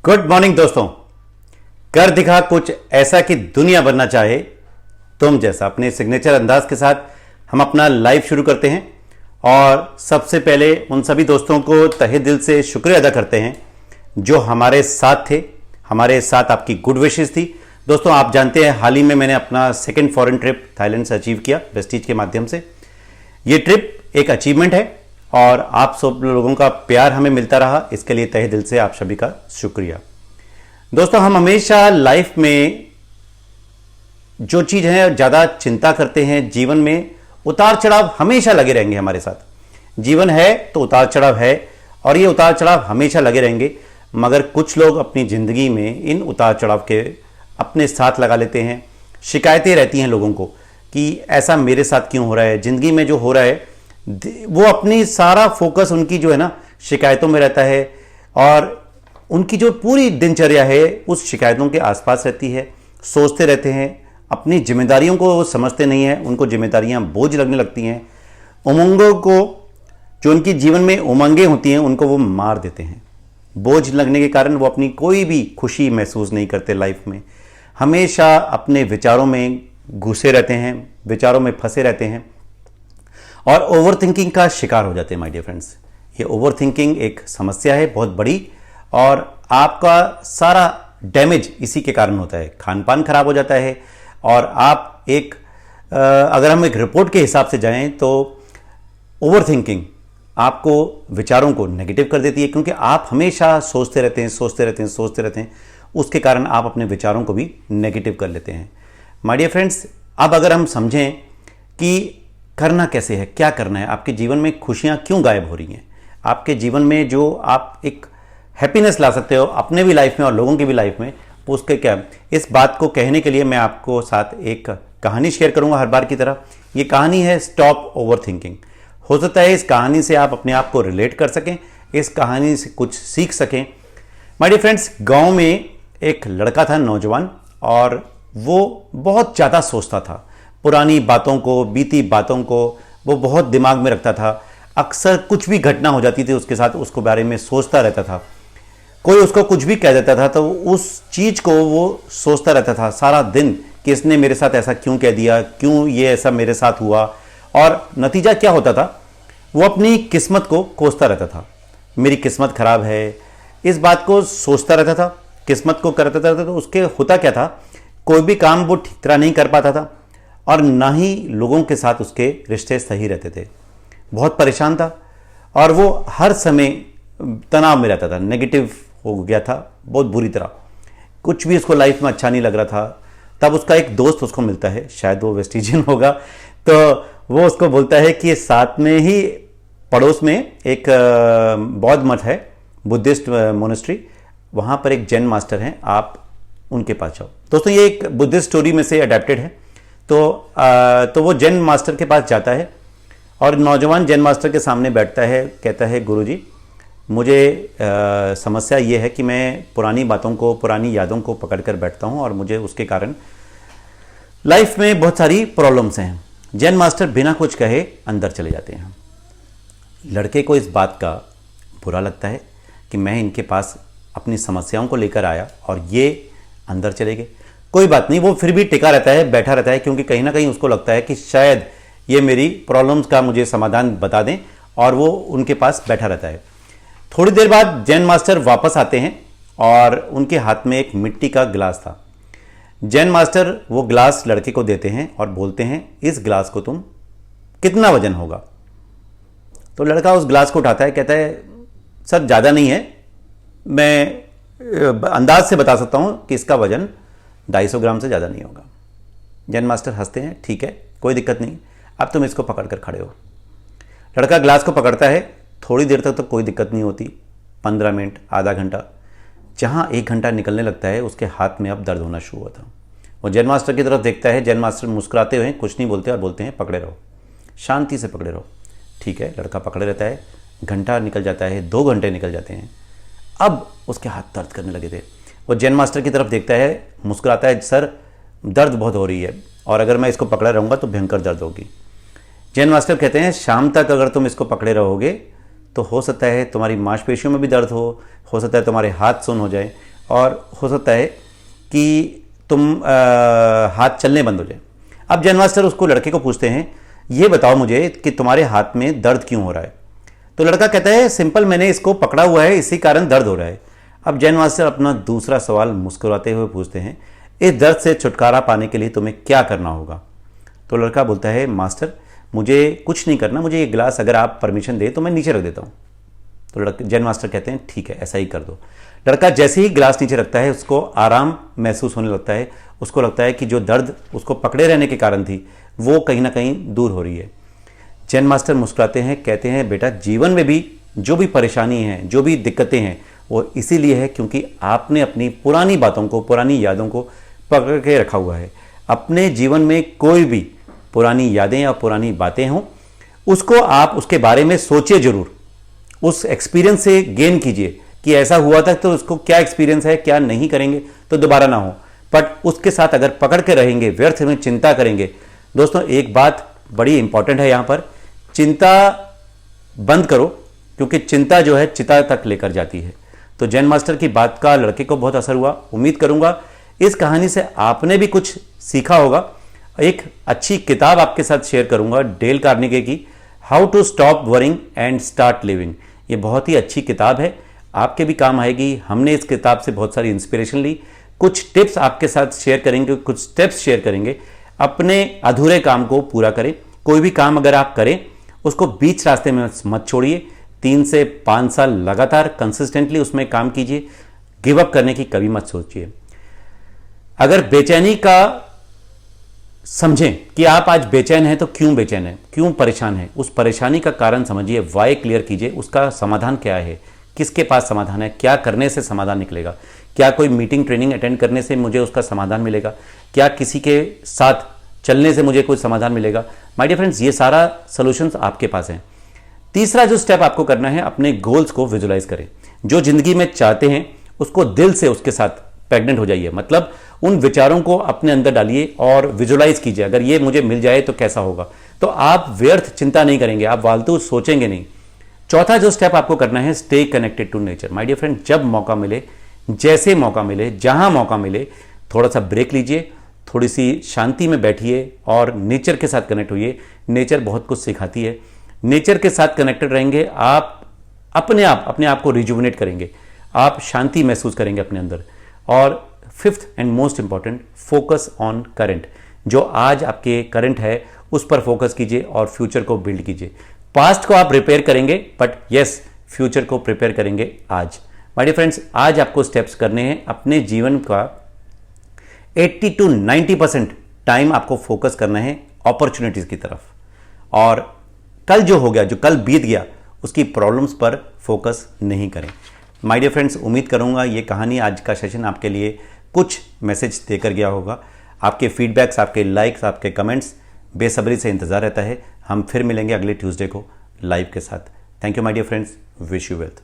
Good morning दोस्तों। कर दिखा कुछ ऐसा कि दुनिया बनना चाहे तुम जैसा, अपने सिग्नेचर अंदाज के साथ हम अपना लाइव शुरू करते हैं। और सबसे पहले उन सभी दोस्तों को तहे दिल से शुक्रिया अदा करते हैं जो हमारे साथ थे, हमारे साथ आपकी गुड विशेस थी। दोस्तों आप जानते हैं हाल ही में मैंने अपना सेकंड फॉरेन ट्रिप थाईलैंड से अचीव किया वेस्टीज के माध्यम से। ये ट्रिप एक अचीवमेंट है और आप सब लोगों का प्यार हमें मिलता रहा, इसके लिए तहे दिल से आप सभी का शुक्रिया। दोस्तों हम हमेशा लाइफ में जो चीज है ज्यादा चिंता करते हैं, जीवन में उतार चढ़ाव हमेशा लगे रहेंगे हमारे साथ। जीवन है तो उतार चढ़ाव है और ये उतार चढ़ाव हमेशा लगे रहेंगे, मगर कुछ लोग अपनी जिंदगी में इन उतार चढ़ाव के अपने साथ लगा लेते हैं। शिकायतें रहती हैं लोगों को कि ऐसा मेरे साथ क्यों हो रहा है, जिंदगी में जो हो रहा है वो अपनी सारा फोकस उनकी जो है ना शिकायतों में रहता है और उनकी जो पूरी दिनचर्या है उस शिकायतों के आसपास रहती है। सोचते रहते हैं, अपनी जिम्मेदारियों को वो समझते नहीं है, उनको जिम्मेदारियां बोझ लगने लगती हैं। उमंगों को, जो उनकी जीवन में उमंगें होती हैं, उनको वो मार देते हैं। बोझ लगने के कारण वो अपनी कोई भी खुशी महसूस नहीं करते लाइफ में, हमेशा अपने विचारों में घुसे रहते हैं, विचारों में फंसे रहते हैं और ओवर थिंकिंग का शिकार हो जाते हैं। माय डियर फ्रेंड्स, ये ओवर थिंकिंग एक समस्या है बहुत बड़ी और आपका सारा डैमेज इसी के कारण होता है। खान पान खराब हो जाता है और आप अगर हम एक रिपोर्ट के हिसाब से जाएं तो ओवर थिंकिंग आपको विचारों को नेगेटिव कर देती है, क्योंकि आप हमेशा सोचते रहते हैं। उसके कारण आप अपने विचारों को भी नेगेटिव कर लेते हैं। माय डियर फ्रेंड्स, अब अगर हम समझें कि करना कैसे है, क्या करना है, आपके जीवन में खुशियां क्यों गायब हो रही हैं, आपके जीवन में जो आप एक हैप्पीनेस ला सकते हो अपने भी लाइफ में और लोगों की भी लाइफ में, उसके क्या, इस बात को कहने के लिए मैं आपको साथ एक कहानी शेयर करूंगा हर बार की तरह। ये कहानी है स्टॉप ओवर थिंकिंग। हो सकता है इस कहानी से आप अपने आप को रिलेट कर सकें, इस कहानी से कुछ सीख सकें। माय डियर फ्रेंड्स, गांव में एक लड़का था नौजवान, और वो बहुत ज़्यादा सोचता था। पुरानी बातों को, बीती बातों को वो बहुत दिमाग में रखता था। अक्सर कुछ भी घटना हो जाती थी उसके साथ, उसको बारे में सोचता रहता था। कोई उसको कुछ भी कह देता था तो उस चीज को वो सोचता रहता था सारा दिन कि इसने मेरे साथ ऐसा क्यों कह दिया, क्यों ये ऐसा मेरे साथ हुआ। और नतीजा क्या होता था, वो अपनी किस्मत को कोसता रहता था। मेरी किस्मत खराब है, इस बात को सोचता रहता था, किस्मत को करता रहता था। तो उसके होता क्या था, कोई भी काम वो ठीक तरह नहीं कर पाता था और ना ही लोगों के साथ उसके रिश्ते सही रहते थे। बहुत परेशान था और वो हर समय तनाव में रहता था, नेगेटिव हो गया था बहुत बुरी तरह। कुछ भी उसको लाइफ में अच्छा नहीं लग रहा था। तब उसका एक दोस्त उसको मिलता है, शायद वो वेस्टिजियन होगा, तो वो उसको बोलता है कि साथ में ही पड़ोस में एक बौद्ध मठ है, बुद्धिस्ट मोनेस्ट्री, वहाँ पर एक जैन मास्टर हैं, आप उनके पास जाओ। दोस्तों ये एक बुद्धिस्ट स्टोरी में से अडेप्टेड है। तो वो जैन मास्टर के पास जाता है और नौजवान जैन मास्टर के सामने बैठता है, कहता है गुरुजी मुझे समस्या ये है कि मैं पुरानी बातों को, पुरानी यादों को पकड़ कर बैठता हूँ और मुझे उसके कारण लाइफ में बहुत सारी प्रॉब्लम्स हैं। जैन मास्टर बिना कुछ कहे अंदर चले जाते हैं। लड़के को इस बात का बुरा लगता है कि मैं इनके पास अपनी समस्याओं को लेकर आया और ये अंदर चले गए। कोई बात नहीं, वो फिर भी टिका रहता है, बैठा रहता है, क्योंकि कहीं ना कहीं उसको लगता है कि शायद ये मेरी प्रॉब्लम्स का मुझे समाधान बता दें, और वो उनके पास बैठा रहता है। थोड़ी देर बाद जैन मास्टर वापस आते हैं और उनके हाथ में एक मिट्टी का गिलास था। जैन मास्टर वो गिलास लड़के को देते हैं और बोलते हैं इस गिलास को तुम कितना वजन होगा। तो लड़का उस गिलास को उठाता है, कहता है सर ज़्यादा नहीं है, मैं अंदाज से बता सकता हूँ कि इसका वजन 250 ग्राम से ज़्यादा नहीं होगा। जैन मास्टर हंसते हैं, ठीक है कोई दिक्कत नहीं, अब तुम इसको पकड़ कर खड़े हो। लड़का गिलास को पकड़ता है, थोड़ी देर तक तो कोई दिक्कत नहीं होती, 15 मिनट, आधा घंटा, जहाँ 1 घंटा निकलने लगता है उसके हाथ में अब दर्द होना शुरू हुआ था। वो जैन मास्टर की तरफ देखता है, जैन मास्टर मुस्कुराते हुए कुछ नहीं बोलते और बोलते हैं पकड़े रहो, शांति से पकड़े रहो। ठीक है, लड़का पकड़े रहता है, घंटा निकल जाता है, 2 घंटे निकल जाते हैं, अब उसके हाथ दर्द करने लगे थे। वो जैन मास्टर की तरफ देखता है, मुस्कुराता है, सर दर्द बहुत हो रही है और अगर मैं इसको पकड़े रहूँगा तो भयंकर दर्द होगी। जैन मास्टर कहते हैं शाम तक अगर तुम इसको पकड़े रहोगे तो हो सकता है तुम्हारी मांसपेशियों में भी दर्द हो सकता है तुम्हारे हाथ सुन्न हो जाए और हो सकता है कि तुम हाथ चलने बंद हो जाए। अब जैन मास्टर उसको लड़के को पूछते हैं, ये बताओ मुझे कि तुम्हारे हाथ में दर्द क्यों हो रहा है। तो लड़का कहता है, सिंपल, मैंने इसको पकड़ा हुआ है, इसी कारण दर्द हो रहा है। अब जैन मास्टर अपना दूसरा सवाल मुस्कुराते हुए पूछते हैं, इस दर्द से छुटकारा पाने के लिए तुम्हें क्या करना होगा। तो लड़का बोलता है, मास्टर मुझे कुछ नहीं करना, मुझे ये गिलास अगर आप परमिशन दे तो मैं नीचे रख देता हूँ। तो जैन मास्टर कहते हैं, ठीक है, ऐसा ही कर दो। लड़का जैसे ही गिलास नीचे रखता है उसको आराम महसूस होने लगता है। उसको लगता है कि जो दर्द उसको पकड़े रहने के कारण थी वो कहीं ना कहीं दूर हो रही है। जैन मास्टर मुस्कुराते हैं, कहते हैं, बेटा जीवन में भी जो भी परेशानी है, जो भी दिक्कतें हैं, वो इसीलिए है क्योंकि आपने अपनी पुरानी बातों को, पुरानी यादों को पकड़ के रखा हुआ है। अपने जीवन में कोई भी पुरानी यादें या पुरानी बातें हों, उसको आप उसके बारे में सोचिए जरूर, उस एक्सपीरियंस से गेन कीजिए कि ऐसा हुआ था तो उसको क्या एक्सपीरियंस है, क्या नहीं करेंगे तो दोबारा ना हो। बट उसके साथ अगर पकड़ के रहेंगे, व्यर्थ में चिंता करेंगे। दोस्तों एक बात बड़ी इंपॉर्टेंट है, यहां पर चिंता बंद करो, क्योंकि चिंता जो है चिता तक लेकर जाती है। तो जैन मास्टर की बात का लड़के को बहुत असर हुआ। उम्मीद करूंगा इस कहानी से आपने भी कुछ सीखा होगा। एक अच्छी किताब आपके साथ शेयर करूंगा, डेल कार्नेगी की, how to stop worrying and start living. ये बहुत ही अच्छी किताब है, आपके भी काम आएगी। हमने इस किताब से बहुत सारी इंस्पिरेशन ली, कुछ टिप्स आपके साथ शेयर करेंगे, कुछ स्टेप्स शेयर करेंगे। अपने अधूरे काम को पूरा करें। कोई भी काम अगर आप करें उसको बीच रास्ते में मत छोड़िए। 3 से 5 साल लगातार कंसिस्टेंटली उसमें काम कीजिए। गिव अप करने की कभी मत सोचिए। अगर बेचैनी का समझें कि आप आज बेचैन हैं तो क्यों बेचैन हैं, क्यों परेशान हैं, उस परेशानी का कारण समझिए, वाई क्लियर कीजिए, उसका समाधान क्या है, किसके पास समाधान है, क्या करने से समाधान निकलेगा, क्या कोई मीटिंग ट्रेनिंग अटेंड करने से मुझे उसका समाधान मिलेगा, क्या किसी के साथ चलने से मुझे कोई समाधान मिलेगा। माय डियर फ्रेंड्स, ये सारा सॉल्यूशंस आपके पास हैं। तीसरा जो स्टेप आपको करना है, अपने गोल्स को विजुलाइज करें। जो जिंदगी में चाहते हैं उसको दिल से उसके साथ प्रेग्नेंट हो जाइए, मतलब उन विचारों को अपने अंदर डालिए और विजुलाइज कीजिए, अगर ये मुझे मिल जाए तो कैसा होगा। तो आप व्यर्थ चिंता नहीं करेंगे, आप फालतू सोचेंगे नहीं। चौथा जो स्टेप आपको करना है, stay connected to nature. My dear friend, जब मौका मिले, जैसे मौका मिले, जहां मौका मिले, थोड़ा सा ब्रेक लीजिए, थोड़ी सी शांति में बैठिए और नेचर के साथ कनेक्ट होइए। नेचर बहुत कुछ सिखाती है। नेचर के साथ कनेक्टेड रहेंगे, आप अपने आप को रिजुविनेट करेंगे, आप शांति महसूस करेंगे अपने अंदर। और fifth and most important, focus on current. जो आज आपके करंट है उस पर फोकस कीजिए और फ्यूचर को बिल्ड कीजिए। पास्ट को आप रिपेयर करेंगे, बट यस, फ्यूचर को प्रिपेयर करेंगे आज। माय डियर फ्रेंड्स, आज आपको स्टेप्स करने हैं। अपने जीवन का 80 to 90% टाइम आपको फोकस करना है अपॉर्चुनिटीज की तरफ, और कल जो हो गया, जो कल बीत गया, उसकी प्रॉब्लम्स पर फोकस नहीं करें। माय डियर फ्रेंड्स, उम्मीद करूंगा ये कहानी, आज का सेशन आपके लिए कुछ मैसेज देकर गया होगा। आपके फीडबैक्स, आपके लाइक्स, आपके कमेंट्स बेसब्री से इंतजार रहता है। हम फिर मिलेंगे अगले ट्यूसडे को लाइव के साथ। Thank you my dear friends, wish you wealth.